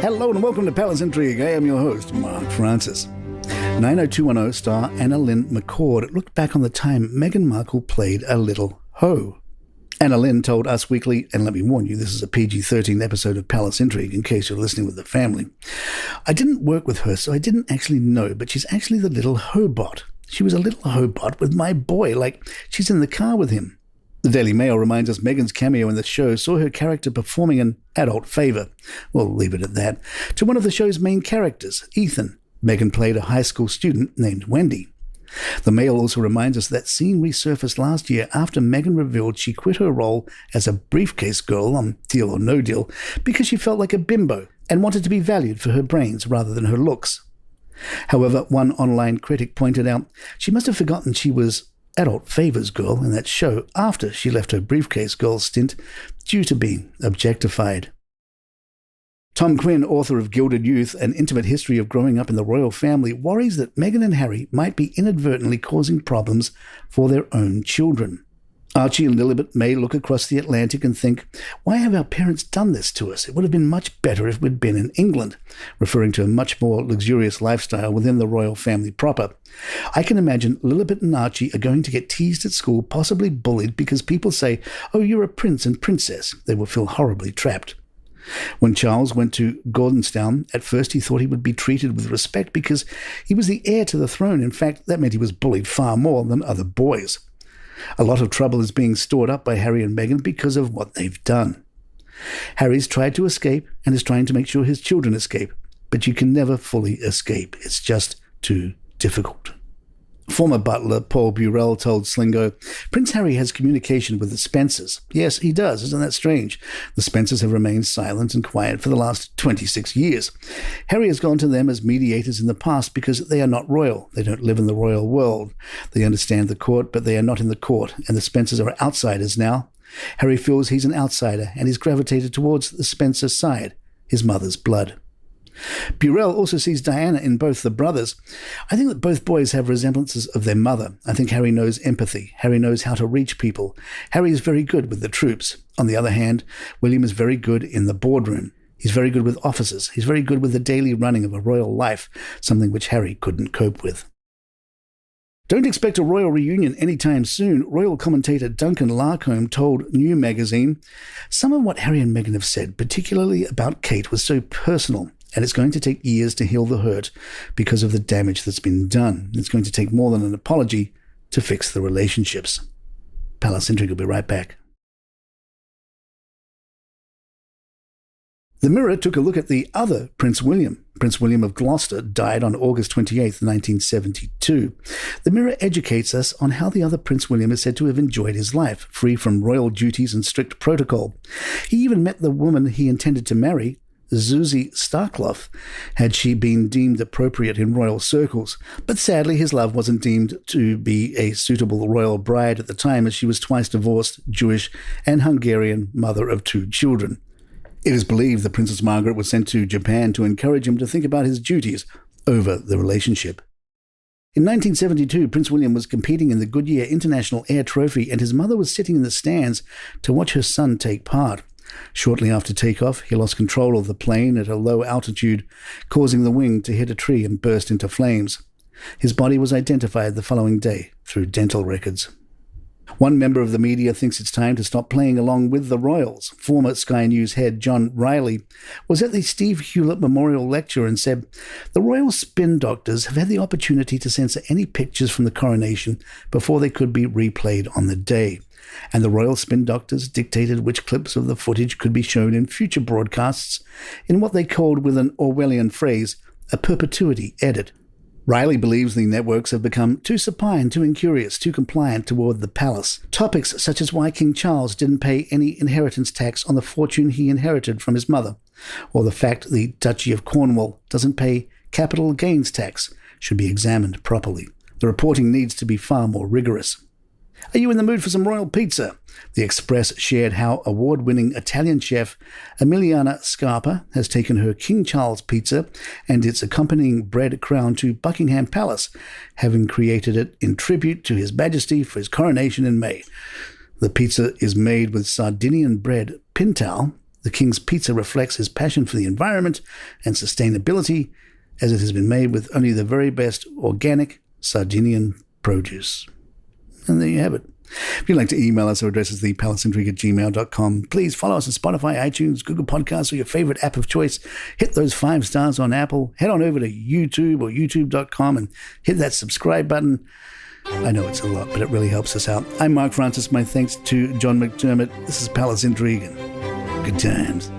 Hello and welcome to Palace Intrigue. I am your host, Mark Francis. 90210 star Anna Lynn McCord looked back on the time Meghan Markle played a little hoe. Anna Lynn told Us Weekly, and let me warn you, this is a PG-13 episode of Palace Intrigue in case you're listening with the family. I didn't work with her, so I didn't actually know, but she's actually the little hoe-bot. She was a little hoe-bot with my boy, like she's in the car with him. The Daily Mail reminds us Meghan's cameo in the show saw her character performing an adult favour, we'll leave it at that, to one of the show's main characters, Ethan. Meghan played a high school student named Wendy. The Mail also reminds us that scene resurfaced last year after Meghan revealed she quit her role as a briefcase girl on Deal or No Deal because she felt like a bimbo and wanted to be valued for her brains rather than her looks. However, one online critic pointed out she must have forgotten she was adult favours girl in that show after she left her briefcase girl stint due to being objectified. Tom Quinn, author of Gilded Youth, An Intimate History of Growing Up in the Royal Family, worries that Meghan and Harry might be inadvertently causing problems for their own children. Archie and Lilibet may look across the Atlantic and think, why have our parents done this to us? It would have been much better if we'd been in England, referring to a much more luxurious lifestyle within the royal family proper. I can imagine Lilibet and Archie are going to get teased at school, possibly bullied because people say, oh, you're a prince and princess. They will feel horribly trapped. When Charles went to Gordonstown, at first he thought he would be treated with respect because he was the heir to the throne. In fact, that meant he was bullied far more than other boys. A lot of trouble is being stored up by Harry and Meghan because of what they've done. Harry's tried to escape and is trying to make sure his children escape, but you can never fully escape. It's just too difficult. Former butler Paul Burrell told Slingo, Prince Harry has communication with the Spencers. Yes, he does. Isn't that strange? The Spencers have remained silent and quiet for the last 26 years. Harry has gone to them as mediators in the past because they are not royal. They don't live in the royal world. They understand the court, but they are not in the court, and the Spencers are outsiders now. Harry feels he's an outsider, and he's gravitated towards the Spencer side, his mother's blood. Burrell also sees Diana in both the brothers. I think that both boys have resemblances of their mother. I think Harry knows empathy. Harry knows how to reach people. Harry is very good with the troops. On the other hand, William is very good in the boardroom. He's very good with officers. He's very good with the daily running of a royal life, something which Harry couldn't cope with. Don't expect a royal reunion anytime soon. Royal commentator Duncan Larcombe told New Magazine, some of what Harry and Meghan have said, particularly about Kate, was so personal. And it's going to take years to heal the hurt because of the damage that's been done. It's going to take more than an apology to fix the relationships. Palace Intrigue will be right back. The Mirror took a look at the other Prince William. Prince William of Gloucester died on August 28, 1972. The Mirror educates us on how the other Prince William is said to have enjoyed his life, free from royal duties and strict protocol. He even met the woman he intended to marry, Zuzi Starkloff, had she been deemed appropriate in royal circles, but sadly his love wasn't deemed to be a suitable royal bride at the time, as she was twice divorced, Jewish and Hungarian, mother of 2 children. It is believed that Princess Margaret was sent to Japan to encourage him to think about his duties over the relationship. In 1972, Prince William was competing in the Goodyear International Air Trophy, and his mother was sitting in the stands to watch her son take part. Shortly after takeoff, he lost control of the plane at a low altitude, causing the wing to hit a tree and burst into flames. His body was identified the following day through dental records. One member of the media thinks it's time to stop playing along with the royals. Former Sky News head John Riley was at the Steve Hewlett Memorial Lecture and said, the royal spin doctors have had the opportunity to censor any pictures from the coronation before they could be replayed on the day. And the royal spin doctors dictated which clips of the footage could be shown in future broadcasts in what they called, with an Orwellian phrase, a perpetuity edit. Riley believes the networks have become too supine, too incurious, too compliant toward the palace. Topics such as why King Charles didn't pay any inheritance tax on the fortune he inherited from his mother, or the fact the Duchy of Cornwall doesn't pay capital gains tax, should be examined properly. The reporting needs to be far more rigorous. Are you in the mood for some royal pizza? The Express shared how award-winning Italian chef Emiliana Scarpa has taken her King Charles pizza and its accompanying bread crown to Buckingham Palace, having created it in tribute to His Majesty for his coronation in May. The pizza is made with Sardinian bread pintal. The King's Pizza reflects his passion for the environment and sustainability, as it has been made with only the very best organic Sardinian produce. And there you have it. If you'd like to email us, our address is thepalaceintrigue@gmail.com. Please follow us on Spotify, iTunes, Google Podcasts, or your favorite app of choice. Hit those 5 stars on Apple. Head on over to YouTube or youtube.com and hit that subscribe button. I know it's a lot, but it really helps us out. I'm Mark Francis. My thanks to John McDermott. This is Palace Intrigue, and good times.